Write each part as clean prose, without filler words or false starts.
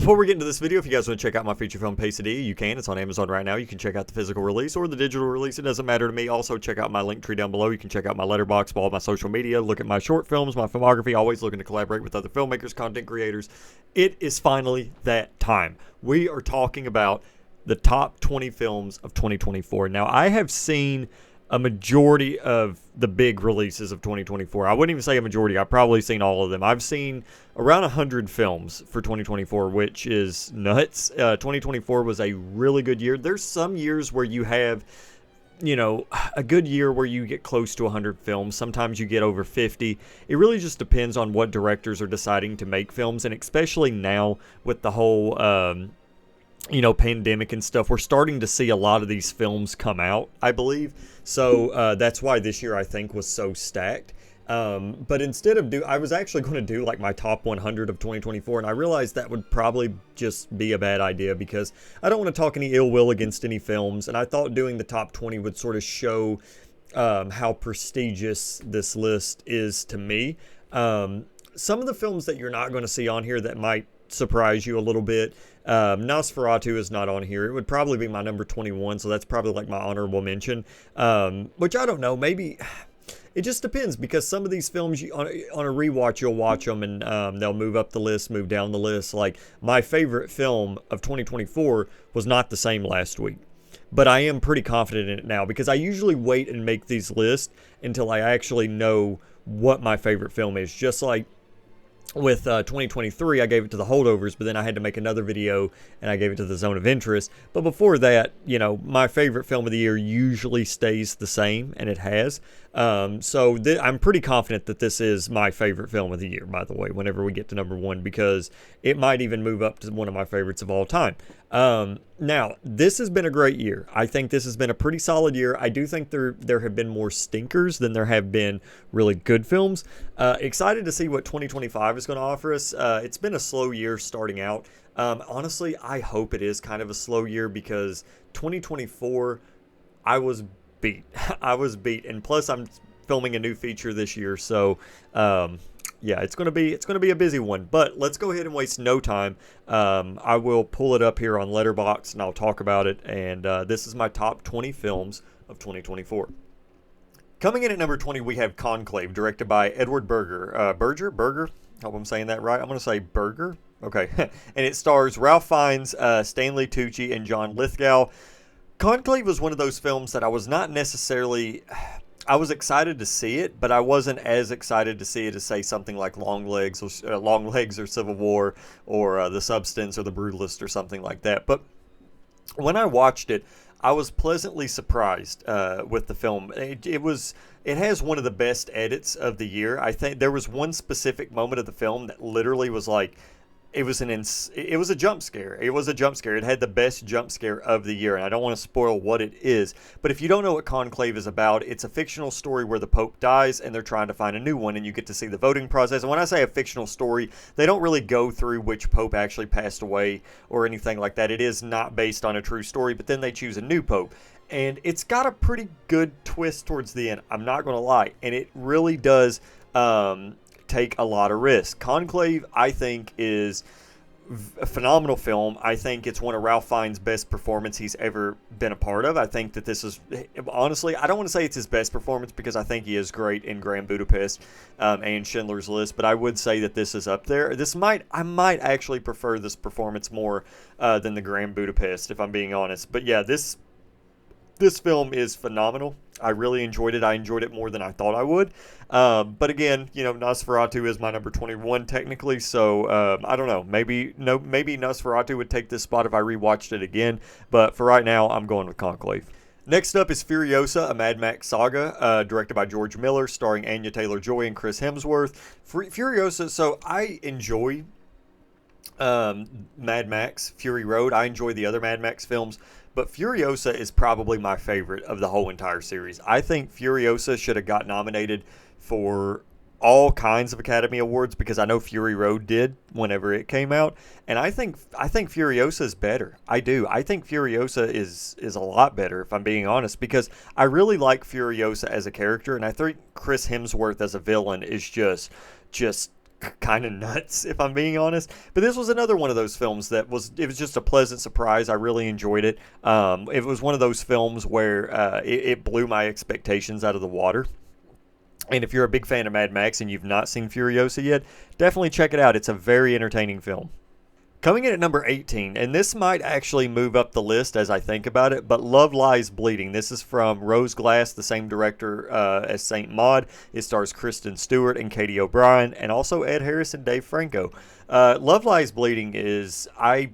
Before we get into this video, if you guys want to check out my feature film Pasadilla, you can. It's on Amazon right now. You can check out the physical release or the digital release. It doesn't matter to me. Also, check out my link tree down below. You can check out my letterbox, all my social media, look at my short films, my filmography, always looking to collaborate with other filmmakers, content creators. It is finally that time. We are talking about the top 20 films of 2024. Now, I have seen a majority of the big releases of 2024. I wouldn't even say a majority. I've probably seen all of them. I've seen around 100 films for 2024, which is nuts. 2024 was a really good year. There's some years where you have, a good year where you get close to 100 films. Sometimes you get over 50. It really just depends on what directors are deciding to make films, and especially now with the whole pandemic and stuff, we're starting to see a lot of these films come out, I believe. So that's why this year I think was so stacked. But instead of I was actually going to do like my top 100 of 2024, and I realized that would probably just be a bad idea because I don't want to talk any ill will against any films, and I thought doing the top 20 would sort of show how prestigious this list is to me. Some of the films that you're not going to see on here that might surprise you a little bit. Nosferatu is not on here. It would probably be my number 21, so that's probably like my honorable mention, which I don't know, maybe it just depends, because some of these films on a rewatch you'll watch them and they'll move up the list, move down the list. Like my favorite film of 2024 was not the same last week, but I am pretty confident in it now because I usually wait and make these lists until I actually know what my favorite film is. Just like with 2023, I gave it to the holdovers, but then I had to make another video and I gave it to the zone of interest. But before that, my favorite film of the year usually stays the same, and it has. So I'm pretty confident that this is my favorite film of the year, by the way, whenever we get to number one, because it might even move up to one of my favorites of all time. Now, this has been a great year. I think this has been a pretty solid year. I do think there have been more stinkers than there have been really good films. Excited to see what 2025 is going to offer us. It's been a slow year starting out. Honestly, I hope it is kind of a slow year because 2024, I was beat. I was beat, and plus I'm filming a new feature this year, so yeah, it's gonna be a busy one. But let's go ahead and waste no time. I will pull it up here on Letterboxd and I'll talk about it. And this is my top 20 films of 2024. Coming in at number 20, we have Conclave, directed by Edward Berger. Berger. Hope I'm saying that right. I'm gonna say Berger. Okay, and it stars Ralph Fiennes, Stanley Tucci, and John Lithgow. Conclave was one of those films that I was not necessarily. I was excited to see it, but I wasn't as excited to see it as, say, something like Long Legs or Civil War or The Substance or The Brutalist or something like that. But when I watched it, I was pleasantly surprised with the film. It has one of the best edits of the year. I think there was one specific moment of the film that literally was like, it was a jump scare. It was a jump scare. It had the best jump scare of the year, and I don't want to spoil what it is. But if you don't know what Conclave is about, it's a fictional story where the Pope dies, and they're trying to find a new one, and you get to see the voting process. And when I say a fictional story, they don't really go through which Pope actually passed away or anything like that. It is not based on a true story, but then they choose a new Pope. And it's got a pretty good twist towards the end, I'm not going to lie. And it really does take a lot of risk. Conclave, I think, is a phenomenal film. I think it's one of Ralph Fiennes' best performances he's ever been a part of. I think that this is, honestly, I don't want to say it's his best performance because I think he is great in Grand Budapest and Schindler's List, but I would say that this is up there. I might actually prefer this performance more than the Grand Budapest, if I'm being honest. But yeah, this film is phenomenal. I really enjoyed it. I enjoyed it more than I thought I would. But again, Nosferatu is my number 21 technically, so I don't know. Maybe Nosferatu would take this spot if I rewatched it again. But for right now, I'm going with Conclave. Next up is Furiosa, a Mad Max saga, directed by George Miller, starring Anya Taylor-Joy and Chris Hemsworth. Furiosa, so I enjoy Mad Max, Fury Road. I enjoy the other Mad Max films. But Furiosa is probably my favorite of the whole entire series. I think Furiosa should have got nominated for all kinds of Academy Awards because I know Fury Road did whenever it came out. And I think Furiosa is better. I do. I think Furiosa is a lot better, if I'm being honest, because I really like Furiosa as a character, and I think Chris Hemsworth as a villain is just kind of nuts, if I'm being honest. But this was another one of those films it was just a pleasant surprise. I really enjoyed it. It was one of those films where it blew my expectations out of the water. And if you're a big fan of Mad Max and you've not seen Furiosa yet, definitely check it out. It's a very entertaining film. Coming in at number 18, and this might actually move up the list as I think about it, but Love Lies Bleeding. This is from Rose Glass, the same director as Saint Maud. It stars Kristen Stewart and Katie O'Brien, and also Ed Harris and Dave Franco. Love Lies Bleeding I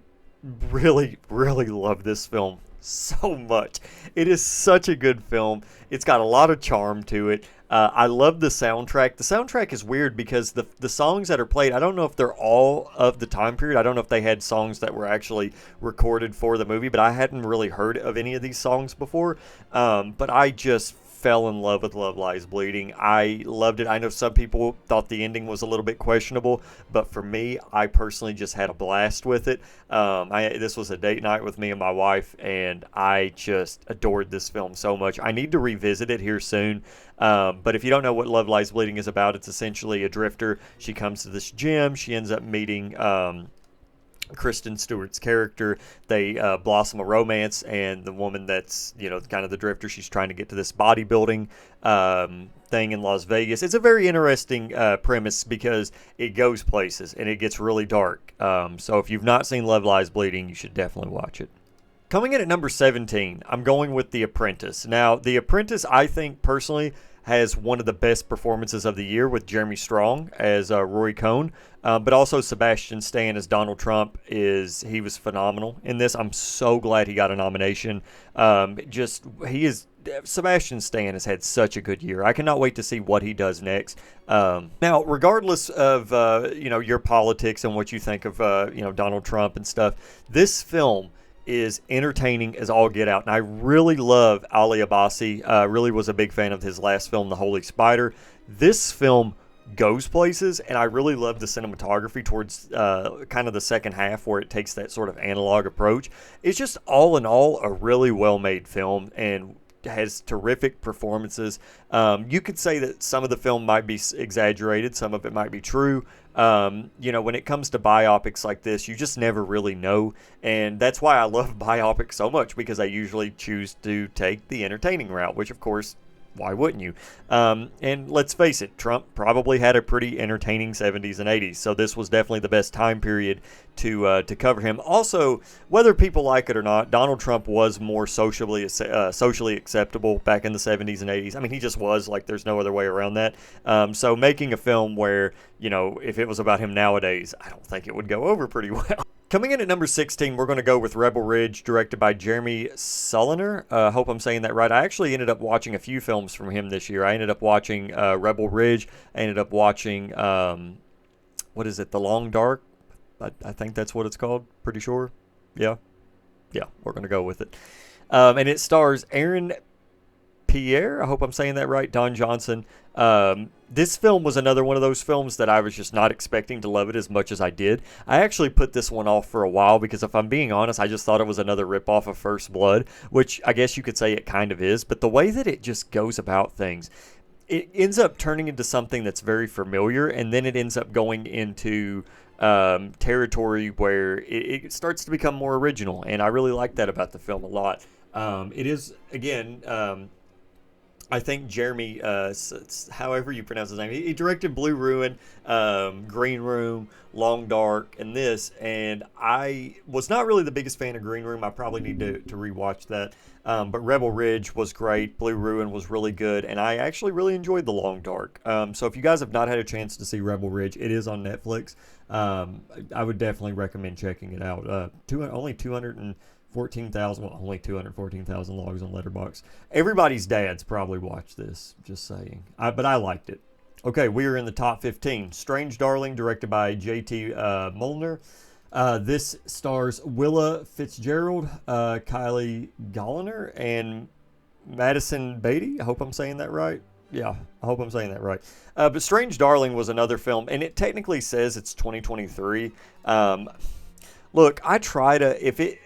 really, really love this film so much. It is such a good film. It's got a lot of charm to it. I love the soundtrack. The soundtrack is weird because the songs that are played, I don't know if they're all of the time period. I don't know if they had songs that were actually recorded for the movie, but I hadn't really heard of any of these songs before. But I just fell in love with Love Lies Bleeding. I loved it. I know some people thought the ending was a little bit questionable, but for me, I personally just had a blast with it. This was a date night with me and my wife, and I just adored this film so much. I need to revisit it here soon. But if you don't know what Love Lies Bleeding is about, it's essentially a drifter. She comes to this gym. She ends up meeting Kristen Stewart's character. They blossom a romance, and the woman that's, kind of the drifter, she's trying to get to this bodybuilding thing in Las Vegas. It's a very interesting premise because it goes places and it gets really dark. So if you've not seen Love Lies Bleeding, you should definitely watch it. Coming in at number 17, I'm going with The Apprentice. Now, The Apprentice, I think personally, has one of the best performances of the year with Jeremy Strong as Rory Cohn, but also Sebastian Stan as Donald Trump. He was phenomenal in this. I'm so glad he got a nomination. Sebastian Stan has had such a good year. I cannot wait to see what he does next. Now, regardless of your politics and what you think of Donald Trump and stuff, this film is entertaining as all get out. And I really love Ali Abbasi. Really was a big fan of his last film, The Holy Spider. This film goes places, and I really love the cinematography towards kind of the second half where it takes that sort of analog approach. It's just all in all a really well-made film and has terrific performances. You could say that some of the film might be exaggerated, some of it might be true. When it comes to biopics like this, you just never really know. And that's why I love biopics so much, because I usually choose to take the entertaining route, which of course, why wouldn't you? And let's face it, Trump probably had a pretty entertaining 70s and 80s. So this was definitely the best time period to cover him. Also, whether people like it or not, Donald Trump was more socially acceptable back in the 70s and 80s. I mean, he just was. Like, there's no other way around that. So making a film where, if it was about him nowadays, I don't think it would go over pretty well. Coming in at number 16, we're going to go with Rebel Ridge, directed by Jeremy Sulliner. Hope I'm saying that right. I actually ended up watching a few films from him this year. I ended up watching Rebel Ridge. I ended up watching, The Long Dark? I think that's what it's called. Pretty sure. Yeah, we're going to go with it. And it stars Aaron Pierre. I hope I'm saying that right. Don Johnson. This film was another one of those films that I was just not expecting to love it as much as I did. I actually put this one off for a while because, if I'm being honest, I just thought it was another ripoff of First Blood, which I guess you could say it kind of is. But the way that it just goes about things, it ends up turning into something that's very familiar, and then it ends up going into territory where it starts to become more original, and I really like that about the film a lot. It is, again, I think Jeremy, however you pronounce his name, he directed Blue Ruin, Green Room, Long Dark, and this, and I was not really the biggest fan of Green Room. I probably need to rewatch that. But Rebel Ridge was great, Blue Ruin was really good, and I actually really enjoyed The Long Dark. So if you guys have not had a chance to see Rebel Ridge, it is on Netflix. I would definitely recommend checking it out. Only 214,000 logs on Letterboxd. Everybody's dads probably watched this, just saying. But I liked it. Okay, we are in the top 15. Strange Darling, directed by J.T. Molnar. This stars Willa Fitzgerald, Kylie Gallner, and Madison Beatty. I hope I'm saying that right. Yeah, I hope I'm saying that right. But Strange Darling was another film, and it technically says it's 2023. Look, I try to,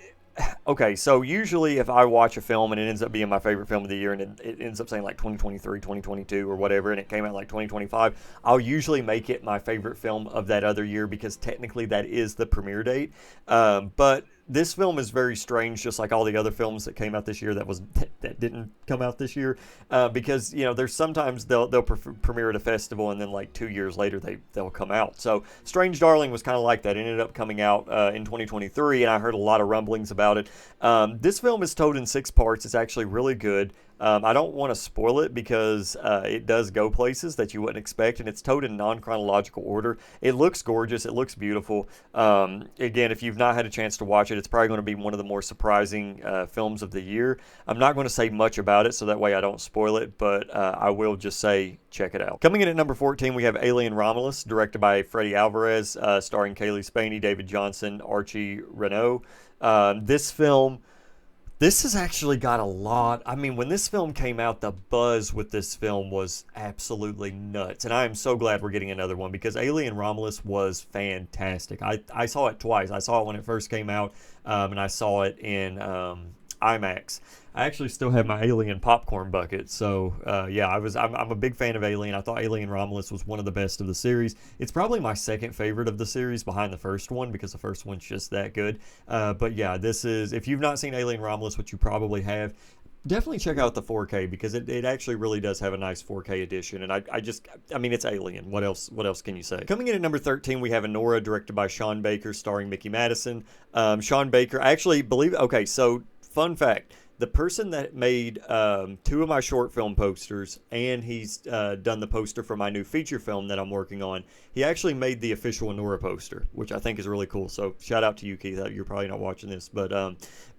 Okay, so usually if I watch a film and it ends up being my favorite film of the year and it ends up saying like 2023, 2022 or whatever, and it came out like 2025, I'll usually make it my favorite film of that other year because technically that is the premiere date. But this film is very strange, just like all the other films that came out this year that didn't come out this year, because there's sometimes they'll premiere at a festival and then like 2 years later they'll come out. So Strange Darling was kind of like that. It ended up coming out in 2023, and I heard a lot of rumblings about it. This film is told in 6 parts. It's actually really good. I don't want to spoil it because it does go places that you wouldn't expect, and it's told in non-chronological order. It looks gorgeous. It looks beautiful. Again, if you've not had a chance to watch it, it's probably going to be one of the more surprising films of the year. I'm not going to say much about it so that way I don't spoil it, but I will just say check it out. Coming in at number 14, we have Alien Romulus, directed by Freddy Alvarez, starring Kaylee Spaney, David Johnson, Archie Renault. This has actually got a lot. I mean, when this film came out, the buzz with this film was absolutely nuts. And I am so glad we're getting another one because Alien Romulus was fantastic. I saw it twice. I saw it when it first came out, and I saw it in IMAX. I actually still have my Alien popcorn bucket, so yeah, I'm a big fan of Alien. I thought Alien Romulus was one of the best of the series. It's probably my second favorite of the series behind the first one because the first one's just that good. But yeah, this is, if you've not seen Alien Romulus, which you probably have, definitely check out the 4K because it actually really does have a nice 4K edition. And I mean, it's Alien. What else can you say? Coming in at number 13, we have Anora, directed by Sean Baker, starring Mickey Madison. Sean Baker, I actually believe, okay, so fun fact. The person that made 2 of my short film posters, and he's done the poster for my new feature film that I'm working on, he actually made the official Anora poster, which I think is really cool. So shout out to you, Keith. You're probably not watching this, but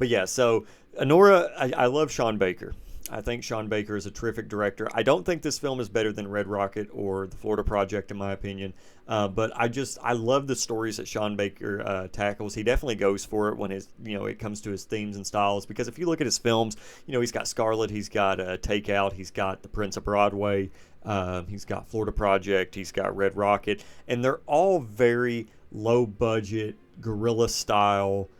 yeah. So Anora, I love Sean Baker. I think Sean Baker is a terrific director. I don't think this film is better than Red Rocket or The Florida Project, in my opinion. But I love the stories that Sean Baker tackles. He definitely goes for it when it comes to his themes and styles. Because if you look at his films, he's got Scarlet, he's got Takeout, he's got The Prince of Broadway, he's got Florida Project, he's got Red Rocket, and they're all very low budget, guerrilla style,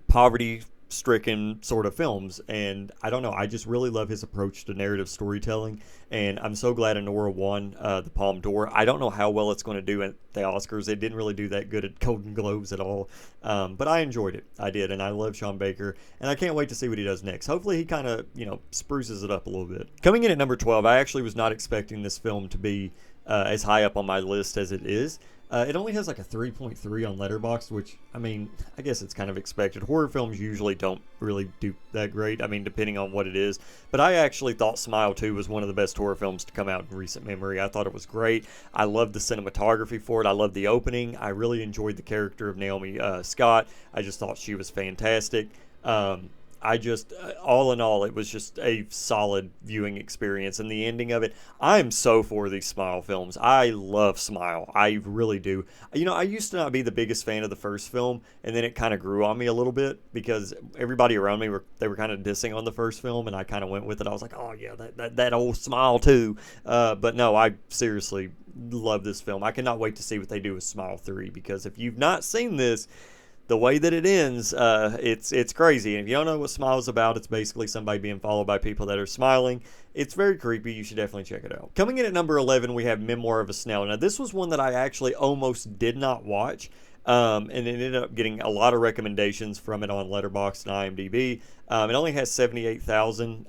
poverty stricken sort of films. And I don't know, I just really love his approach to narrative storytelling, and I'm so glad Anora won the Palme d'Or. I don't know how well it's going to do at the Oscars. It didn't really do that good at Golden Globes at all, but I enjoyed it. I did, and I love Sean Baker, and I can't wait to see what he does next. Hopefully he kind of spruces it up a little bit. Coming in at number 12, I actually was not expecting this film to be as high up on my list as it is. It only has like a 3.3 on Letterboxd, which, I mean, I guess it's kind of expected. Horror films usually don't really do that great, I mean, depending on what it is. But I actually thought Smile 2 was one of the best horror films to come out in recent memory. I thought it was great. I loved the cinematography for it. I loved the opening. I really enjoyed the character of Naomi Scott. I just thought she was fantastic. All in all, it was just a solid viewing experience. And the ending of it, I'm so for these Smile films. I love Smile. I really do. I used to not be the biggest fan of the first film, and then it kind of grew on me a little bit because everybody around me were kind of dissing on the first film, and I kind of went with it. I was like, oh yeah, that old Smile too. But no, I seriously love this film. I cannot wait to see what they do with Smile 3, because if you've not seen this, the way that it ends, it's crazy. And if you don't know what Smile is about, it's basically somebody being followed by people that are smiling. It's very creepy. You should definitely check it out. Coming in at number 11, we have Memoir of a Snail. Now, this was one that I actually almost did not watch, and it ended up getting a lot of recommendations from it on Letterboxd and IMDb. It only has 78,000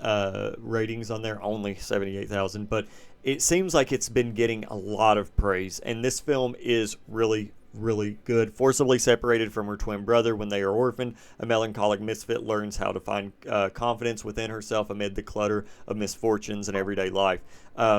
ratings on there, only 78,000, but it seems like it's been getting a lot of praise, and this film is really good. Forcibly separated from her twin brother when they are orphaned, a melancholic misfit learns how to find confidence within herself amid the clutter of misfortunes in everyday life.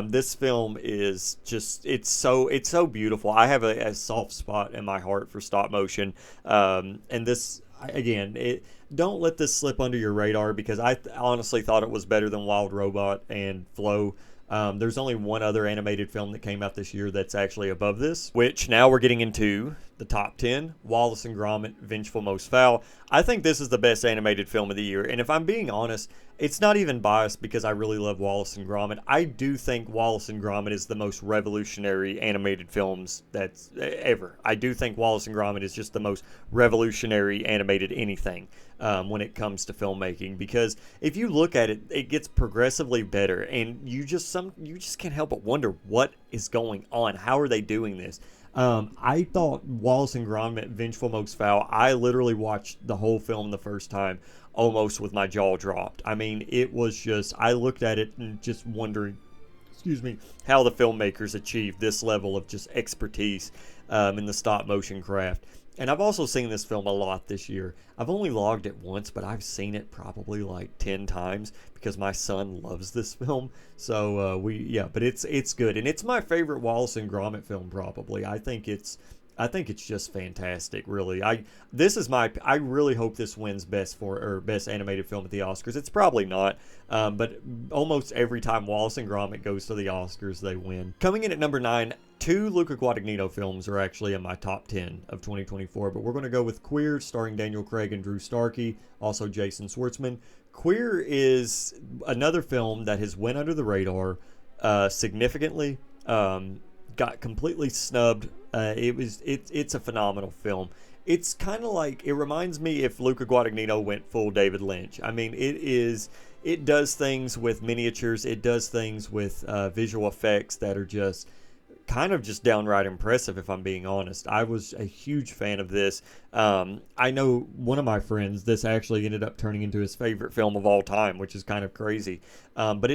This film is just, it's so beautiful. I have a soft spot in my heart for stop motion, and this, again, don't let this slip under your radar, because I honestly thought it was better than Wild Robot and Flow. There's only one other animated film that came out this year that's actually above this, which now we're getting into the top 10, Wallace and Grommet, Vengeful Most Foul. I think this is the best animated film of the year. And if I'm being honest, it's not even biased because I really love Wallace and Grommet. I do think Wallace and Grommet is the most revolutionary animated films that's ever. I do think Wallace and Grommet is just the most revolutionary animated anything when it comes to filmmaking. Because if you look at it, it gets progressively better, and you just can't help but wonder what is going on. How are they doing this? I thought Wallace and Gromit, Vengeful Most Foul, I literally watched the whole film the first time almost with my jaw dropped. I mean, it was just, I looked at it and just wondering, how the filmmakers achieved this level of just expertise in the stop motion craft. And I've also seen this film a lot this year. I've only logged it once, but I've seen it probably like 10 times because my son loves this film. So but it's good, and it's my favorite Wallace and Gromit film probably. I think it's just fantastic, really. I really hope this wins best animated film at the Oscars. It's probably not, but almost every time Wallace and Gromit goes to the Oscars, they win. Coming in at number 9, 2 Luca Guadagnino films are actually in my top 10 of 2024, but we're going to go with Queer, starring Daniel Craig and Drew Starkey, also Jason Schwartzman. Queer is another film that has went under the radar significantly. Got completely snubbed. It's a phenomenal film. It's kind of like, it reminds me if Luca Guadagnino went full David Lynch. I mean, it does things with miniatures. It does things with visual effects that are just kind of just downright impressive, if I'm being honest. I was a huge fan of this. I know one of my friends, this actually ended up turning into his favorite film of all time, which is kind of crazy. But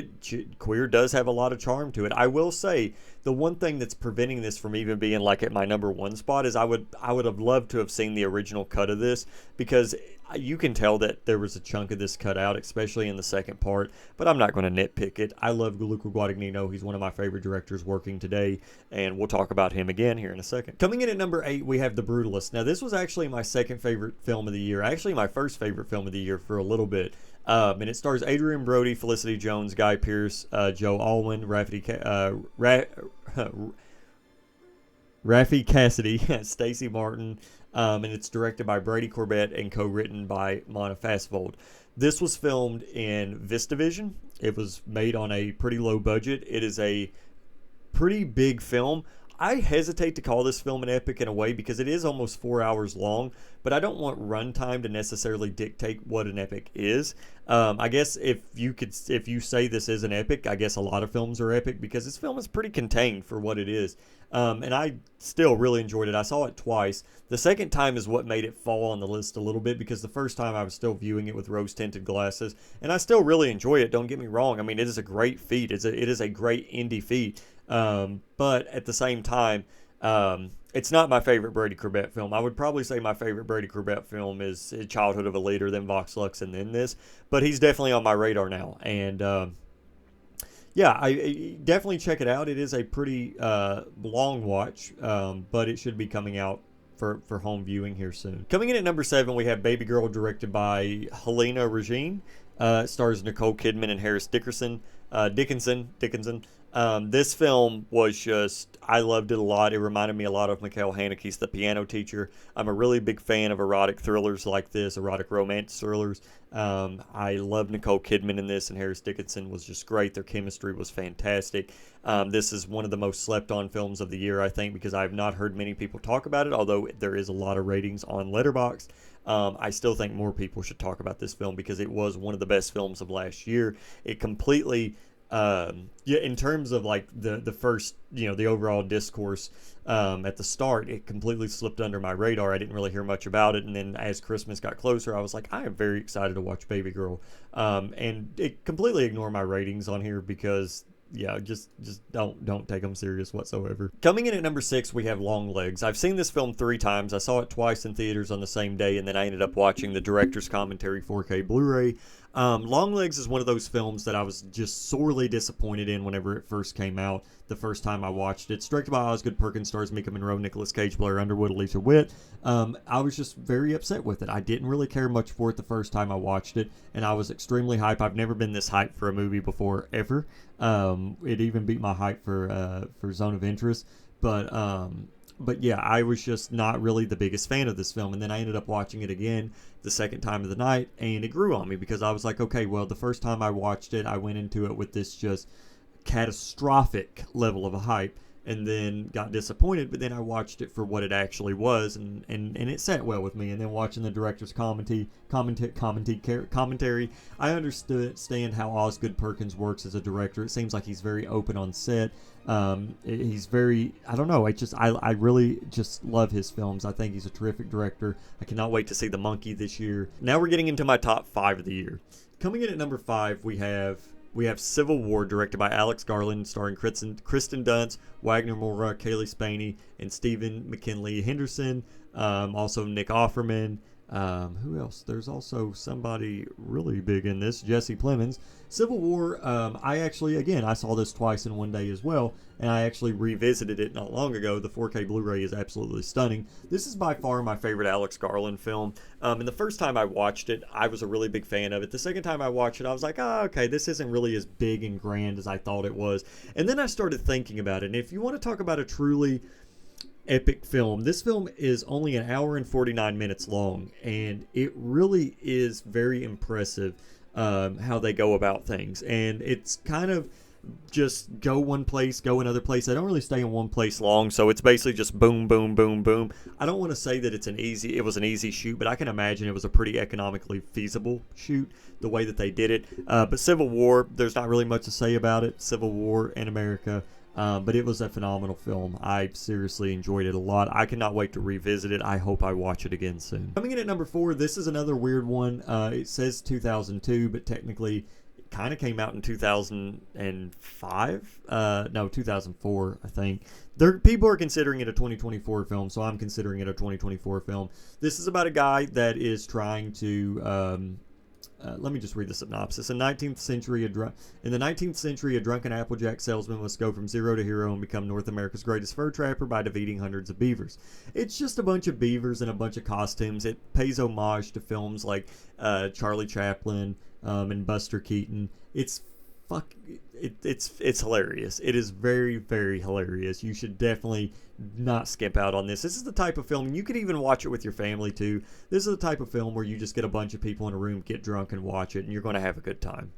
Queer does have a lot of charm to it. I will say, the one thing that's preventing this from even being like at my number 1 spot is I would have loved to have seen the original cut of this, because you can tell that there was a chunk of this cut out, especially in the second part, but I'm not going to nitpick it. I love Luca Guadagnino. He's one of my favorite directors working today, and we'll talk about him again here in a second. Coming in at number 8, we have The Brutalist. Now, this was actually my second favorite film of the year, actually my first favorite film of the year for a little bit. And it stars Adrian Brody, Felicity Jones, Guy Pearce, Joe Alwyn, Raffi Cassidy, Stacey Martin, and it's directed by Brady Corbett and co-written by Mona Fastvold. This was filmed in VistaVision. It was made on a pretty low budget. It is a pretty big film. I hesitate to call this film an epic in a way because it is almost 4 hours long, but I don't want runtime to necessarily dictate what an epic is. I guess if you say this is an epic, I guess a lot of films are epic because this film is pretty contained for what it is. And I still really enjoyed it. I saw it twice. The second time is what made it fall on the list a little bit, because the first time I was still viewing it with rose-tinted glasses, and I still really enjoy it. Don't get me wrong. I mean, it is a great feat. It is a great indie feat. But at the same time, it's not my favorite Brady Corbett film. I would probably say my favorite Brady Corbett film is Childhood of a Leader, then Vox Lux, and then this. But he's definitely on my radar now. And I definitely check it out. It is a pretty long watch, but it should be coming out for home viewing here soon. Coming in at number 7, we have Baby Girl, directed by Helena Regine. It stars Nicole Kidman and Harris Dickinson. This film was just, I loved it a lot. It reminded me a lot of Mikhail Haneke's The Piano Teacher. I'm a really big fan of erotic thrillers like this, erotic romance thrillers. I love Nicole Kidman in this, and Harris Dickinson was just great. Their chemistry was fantastic. This is one of the most slept on films of the year, I think, because I have not heard many people talk about it, although there is a lot of ratings on Letterboxd. I still think more people should talk about this film because it was one of the best films of last year. It completely, in terms of like the first, the overall discourse at the start, it completely slipped under my radar. I didn't really hear much about it, and then as Christmas got closer, I was like, I am very excited to watch Baby Girl, and it completely ignored my ratings on here because just don't take them serious whatsoever. Coming in at number 6, we have Long Legs. I've seen this film 3 times. I saw it twice in theaters on the same day, and then I ended up watching the director's commentary 4K Blu-ray. Long Legs is one of those films that I was just sorely disappointed in whenever it first came out, the first time I watched it. It's directed by Osgood Perkins, stars Mika Monroe, Nicolas Cage, Blair Underwood, Alicia Witt. I was just very upset with it. I didn't really care much for it the first time I watched it, and I was extremely hyped. I've never been this hyped for a movie before, ever. It even beat my hype for Zone of Interest. But But yeah, I was just not really the biggest fan of this film. And then I ended up watching it again the second time of the night, and it grew on me because I was like, okay, well, the first time I watched it, I went into it with this just catastrophic level of a hype, and then got disappointed. But then I watched it for what it actually was, and it sat well with me. And then watching the director's commentary, I understand how Osgood Perkins works as a director. It seems like he's very open on set. He's very, I don't know, I really just love his films. I think he's a terrific director. I cannot wait to see The Monkey this year. Now we're getting into my top 5 of the year. Coming in at number 5, we have Civil War, directed by Alex Garland, starring Kristen Dunst, Wagner Moura, Kaylee Spaney, and Stephen McKinley Henderson. Also Nick Offerman. Who else? There's also somebody really big in this, Jesse Plemons. Civil War, I saw this twice in one day as well, and I actually revisited it not long ago. The 4K Blu-ray is absolutely stunning. This is by far my favorite Alex Garland film. And the first time I watched it, I was a really big fan of it. The second time I watched it, I was like, okay, this isn't really as big and grand as I thought it was. And then I started thinking about it, and if you want to talk about a truly epic film, this film is only an hour and 49 minutes long, and it really is very impressive how they go about things. And it's kind of just go one place, go another place. They don't really stay in one place long, so it's basically just boom, boom, boom, boom. I don't want to say that it was an easy shoot, but I can imagine it was a pretty economically feasible shoot, the way that they did it. But Civil War, there's not really much to say about it. Civil War in America. But it was a phenomenal film. I seriously enjoyed it a lot. I cannot wait to revisit it. I hope I watch it again soon. Coming in at number 4, this is another weird one. It says 2002, but technically it kind of came out in 2005. No, 2004, I think. People are considering it a 2024 film, so I'm considering it a 2024 film. This is about a guy that is trying to... let me just read the synopsis. In the 19th century, a drunken Applejack salesman must go from zero to hero and become North America's greatest fur trapper by defeating hundreds of beavers. It's just a bunch of beavers and a bunch of costumes. It pays homage to films like Charlie Chaplin and Buster Keaton. It's hilarious. It is very, very hilarious. You should definitely not skip out on this. This is the type of film, you could even watch it with your family too. This is the type of film where you just get a bunch of people in a room, get drunk, and watch it, and you're going to have a good time.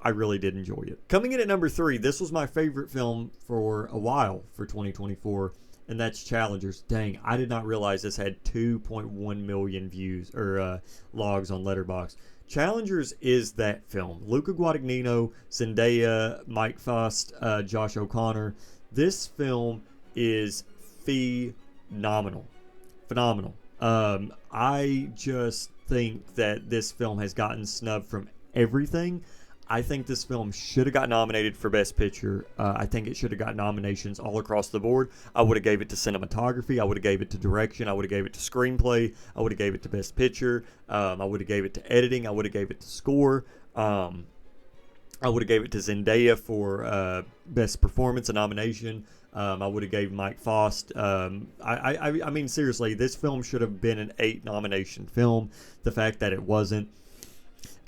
I really did enjoy it. Coming in at number 3, this was my favorite film for a while for 2024, and that's Challengers. Dang, I did not realize this had 2.1 million views or logs on Letterboxd. Challengers is that film. Luca Guadagnino, Zendaya, Mike Faust, Josh O'Connor. This film is phenomenal. I just think that this film has gotten snubbed from everything. I think this film should have got nominated for Best Picture. I think it should have got nominations all across the board. I would have gave it to cinematography. I would have gave it to direction. I would have gave it to screenplay. I would have gave it to Best Picture. I would have gave it to editing. I would have gave it to score. I would have gave it to Zendaya for Best Performance, a nomination. I would have gave Mike Faust. I mean, seriously, this film should have been an 8 nomination film. The fact that it wasn't,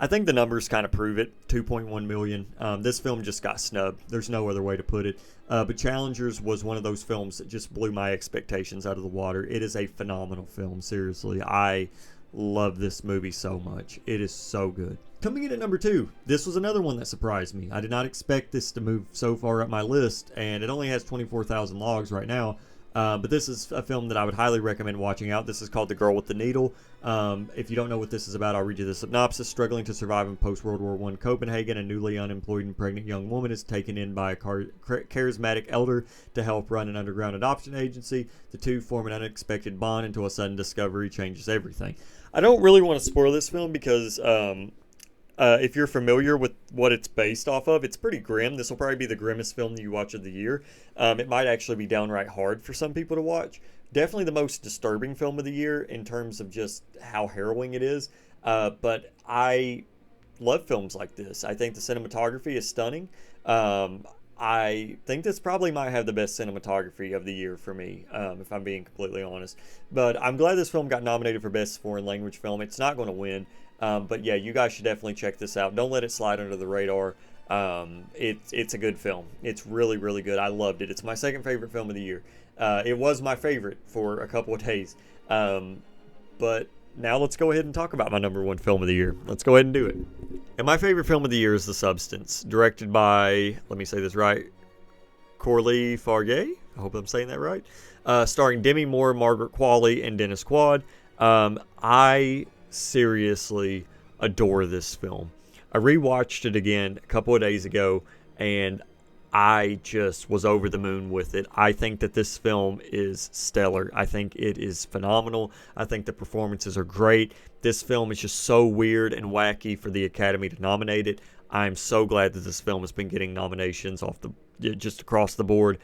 I think the numbers kind of prove it. 2.1 million. This film just got snubbed. There's no other way to put it. But Challengers was one of those films that just blew my expectations out of the water. It is a phenomenal film. Seriously, I love this movie so much. It is so good. Coming in at number 2, this was another one that surprised me. I did not expect this to move so far up my list, and it only has 24,000 logs right now. But this is a film that I would highly recommend watching out. This is called The Girl with the Needle. If you don't know what this is about, I'll read you the synopsis. Struggling to survive in post-World War I Copenhagen, a newly unemployed and pregnant young woman is taken in by a charismatic elder to help run an underground adoption agency. The two form an unexpected bond until a sudden discovery changes everything. I don't really want to spoil this film because if you're familiar with what it's based off of, it's pretty grim. This will probably be the grimmest film that you watch of the year. It might actually be downright hard for some people to watch. Definitely the most disturbing film of the year in terms of just how harrowing it is. But I love films like this. I think the cinematography is stunning. I think this probably might have the best cinematography of the year for me, if I'm being completely honest. But I'm glad this film got nominated for Best Foreign Language Film. It's not going to win. But yeah, you guys should definitely check this out. Don't let it slide under the radar. It's a good film. It's really, really good. I loved it. It's my second favorite film of the year. It was my favorite for a couple of days. But now let's go ahead and talk about my number one film of the year. Let's go ahead and do it. And my favorite film of the year is The Substance, directed by, let me say this right, Corley Farrier. I hope I'm saying that right. Starring Demi Moore, Margaret Qualley, and Dennis Quaid. I seriously adore this film. I rewatched it again a couple of days ago, and I just was over the moon with it. I think that this film is stellar. I think it is phenomenal. I think the performances are great. This film is just so weird and wacky for the Academy to nominate it. I'm so glad that this film has been getting nominations just across the board.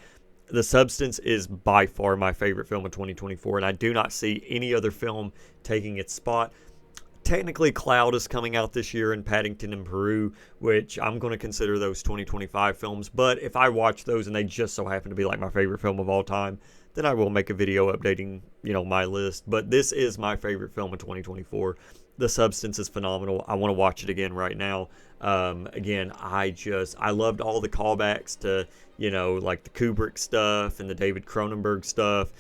The Substance is by far my favorite film of 2024, and I do not see any other film taking its spot. Technically, Cloud is coming out this year, and Paddington in Peru, which I'm going to consider those 2025 films. But if I watch those and they just so happen to be like my favorite film of all time, then I will make a video updating, my list. But this is my favorite film of 2024. The Substance is phenomenal. I want to watch it again right now. Again, I loved all the callbacks to, like the Kubrick stuff and the David Cronenberg stuff.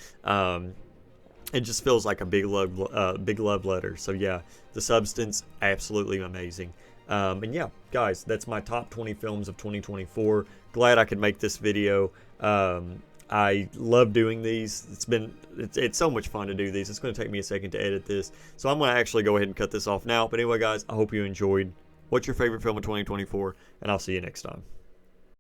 It just feels like a big love letter. So yeah, The Substance, absolutely amazing. And yeah, guys, that's my top 20 films of 2024. Glad I could make this video. I love doing these. It's so much fun to do these. It's going to take me a second to edit this, so I'm going to actually go ahead and cut this off now. But anyway, guys, I hope you enjoyed. What's your favorite film of 2024? And I'll see you next time.